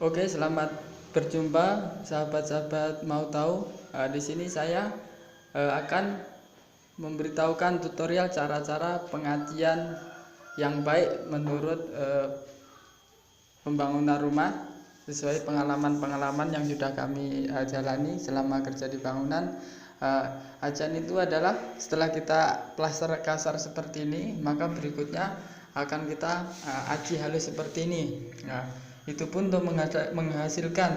Oke, selamat berjumpa sahabat-sahabat mau tahu. Di sini saya akan memberitahukan tutorial cara-cara pengajian yang baik menurut pembangunan rumah sesuai pengalaman-pengalaman yang sudah kami jalani selama kerja di bangunan. Ajian itu adalah setelah kita plaster kasar seperti ini, maka berikutnya akan kita aji halus seperti ini. Itu pun untuk menghasilkan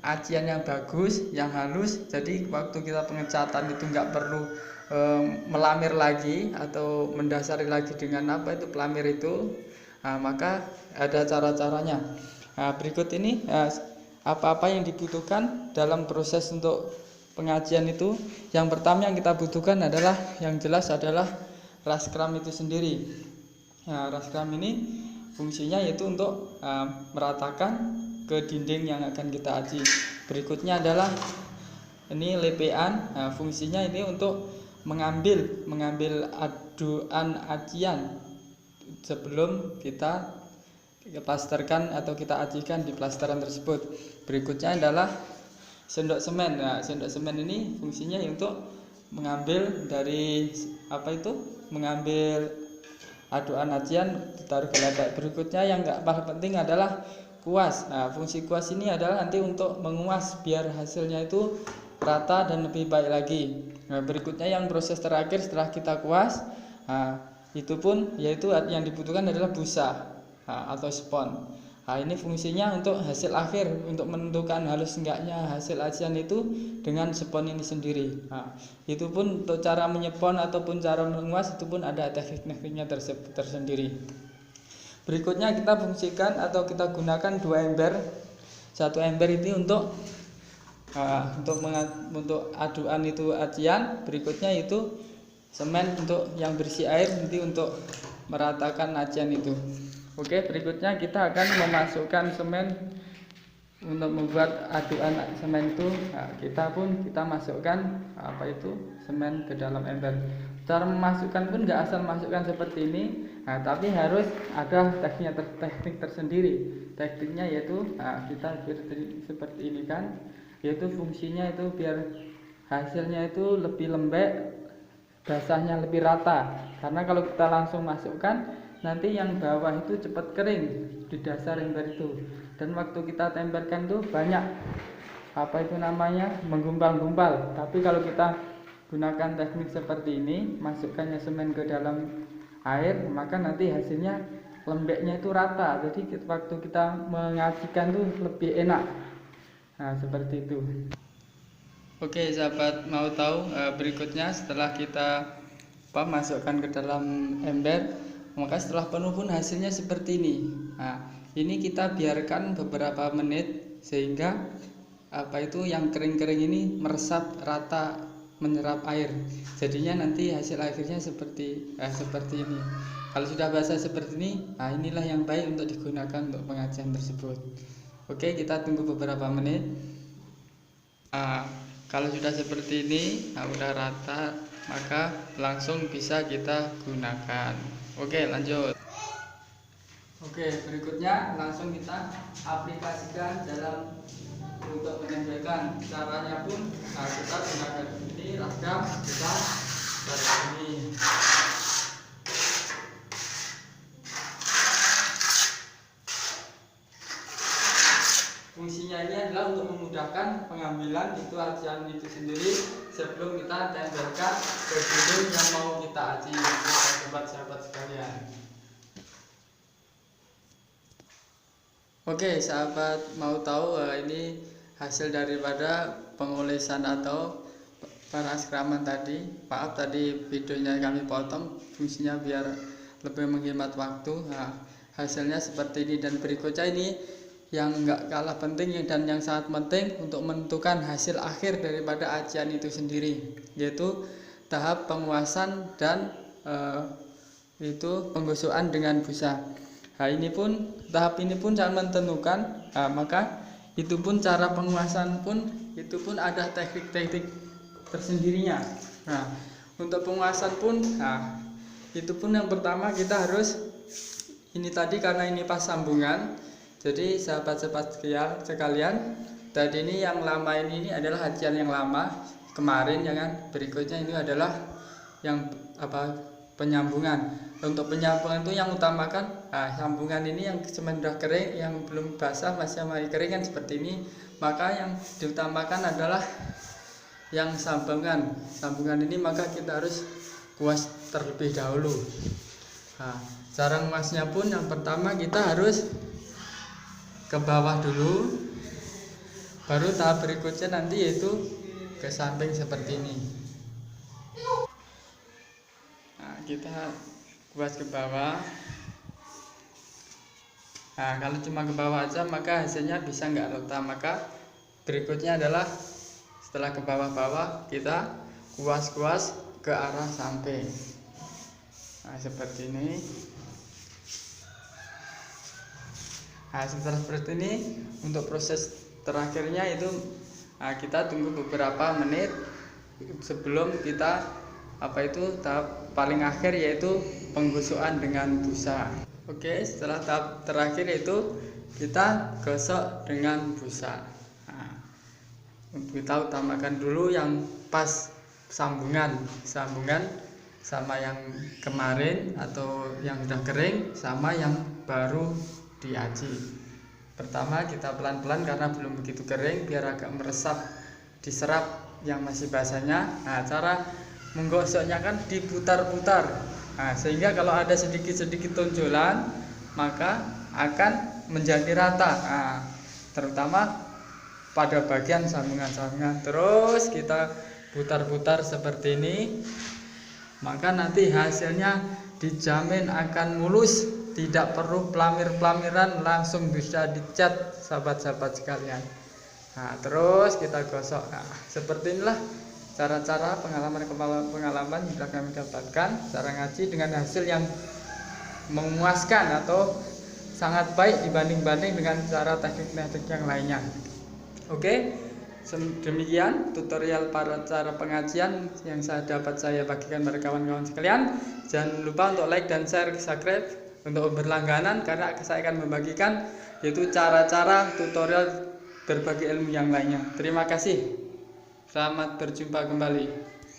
ajian yang bagus, yang halus. Jadi waktu kita pengecatan itu nggak perlu melamir lagi atau mendasari lagi dengan pelamir itu. Maka ada cara-caranya. Berikut ini apa-apa yang dibutuhkan dalam proses untuk pengajian itu. Yang pertama yang kita butuhkan adalah, yang jelas adalah raskram itu sendiri. Raskram ini fungsinya yaitu untuk meratakan ke dinding yang akan kita aji. Berikutnya adalah ini lepean. Fungsinya ini untuk mengambil aduan ajian sebelum kita plasterkan atau kita ajikan di plasteran tersebut. Berikutnya adalah sendok semen. Sendok semen ini fungsinya untuk mengambil dari mengambil aduan ajian ditaruh ke lantai. Berikutnya yang nggak paling penting adalah kuas. Fungsi kuas ini adalah nanti untuk menguas biar hasilnya itu rata dan lebih baik lagi. Berikutnya yang proses terakhir setelah kita kuas, itu pun yaitu yang dibutuhkan adalah busa atau spon. Ini fungsinya untuk hasil akhir, untuk menentukan halus enggaknya hasil ajian itu dengan spon ini sendiri. Itu pun untuk cara menyepon ataupun cara menguas itu pun ada teknik-tekniknya tersendiri. Berikutnya kita fungsikan atau kita gunakan 2 ember. Satu ember ini untuk aduan itu ajian. Berikutnya itu semen untuk yang bersih air, nanti untuk meratakan ajian itu. Oke, berikutnya kita akan memasukkan semen. Untuk membuat aduan semen itu kita masukkan semen ke dalam ember. Cara memasukkan pun nggak asal masukkan seperti ini, tapi harus ada teknik tersendiri. Tekniknya yaitu kita seperti ini kan, yaitu fungsinya itu biar hasilnya itu lebih lembek, basahnya lebih rata. Karena kalau kita langsung masukkan, nanti yang bawah itu cepat kering di dasar ember itu, dan waktu kita tempelkan tuh banyak menggumpal-gumpal. Tapi kalau kita gunakan teknik seperti ini, masukkannya semen ke dalam air, maka nanti hasilnya lembeknya itu rata. Jadi waktu kita mengajikan tuh lebih enak. Seperti itu. Oke, sahabat mau tahu, berikutnya setelah kita masukkan ke dalam ember, maka setelah penuh pun hasilnya seperti ini. Ini kita biarkan beberapa menit sehingga yang kering-kering ini meresap rata, menyerap air. Jadinya nanti hasil akhirnya seperti ini. Kalau sudah basah seperti ini, inilah yang baik untuk digunakan untuk pengajian tersebut. Oke, kita tunggu beberapa menit. Kalau sudah seperti ini, udah rata, maka langsung bisa kita gunakan. Oke, lanjut. Oke, berikutnya langsung kita aplikasikan dalam untuk menempelkan. Caranya pun kita gunakan ini ragam, kita taruh ini. Fungsinya ini adalah untuk memudahkan pengambilan itu ajian itu sendiri sebelum kita tempelkan ke dinding yang mau kita aji, sahabat-sahabat sekalian. Oke, sahabat mau tahu, ini hasil daripada pengolesan atau penaskraman tadi. Maaf tadi videonya kami potong, fungsinya biar lebih menghemat waktu. Hasilnya seperti ini, dan berikutnya ini yang enggak kalah penting dan yang sangat penting untuk menentukan hasil akhir daripada ajian itu sendiri, yaitu tahap penguasan dan itu penggosokan dengan busa. Tahap ini pun sangat menentukan. Maka itu pun cara penguasan pun itu pun ada teknik-teknik tersendirinya. Untuk penguasan pun itu pun yang pertama kita harus ini tadi, karena ini pas sambungan, Jadi sahabat-sahabat sekalian, tadi ini yang lama ini adalah ajian yang lama kemarin ya kan. Berikutnya ini adalah yang penyambungan. Untuk penyambungan itu yang utamakan sambungan ini yang sudah kering, yang belum basah masih kering kan seperti ini. Maka yang diutamakan adalah yang sambungan. Sambungan ini maka kita harus kuas terlebih dahulu. Cara nguasnya pun yang pertama kita harus ke bawah dulu, baru tahap berikutnya nanti yaitu ke samping seperti ini. Kita kuas ke bawah. Kalau cuma ke bawah aja maka hasilnya bisa nggak rata. Maka berikutnya adalah setelah ke bawah-bawah kita kuas-kuas ke arah samping. Seperti ini. Setelah seperti ini, untuk proses terakhirnya itu kita tunggu beberapa menit sebelum kita tahap paling akhir yaitu penggosokan dengan busa. Oke, setelah tahap terakhir itu kita gosok dengan busa. Kita utamakan dulu yang pas sambungan sama yang kemarin atau yang sudah kering sama yang baru diaji. Pertama kita pelan-pelan karena belum begitu kering biar agak meresap diserap yang masih basahnya. Cara menggosoknya kan diputar-putar. Sehingga kalau ada sedikit-sedikit tonjolan maka akan menjadi rata. Terutama pada bagian sambungan-sambungan. Terus kita putar-putar seperti ini. Maka nanti hasilnya dijamin akan mulus, tidak perlu pelamir-pelamiran, langsung bisa dicat sahabat-sahabat sekalian. Terus kita gosok. Seperti inilah cara-cara pengalaman yang sudah kami dapatkan cara ngaji dengan hasil yang memuaskan atau sangat baik dibanding dengan cara teknik-teknik yang lainnya. Oke, demikian tutorial cara pengajian yang dapat saya bagikan pada kawan-kawan sekalian. Jangan lupa untuk like dan share, subscribe untuk berlangganan karena saya akan membagikan yaitu cara-cara tutorial berbagi ilmu yang lainnya. Terima kasih. Selamat berjumpa kembali.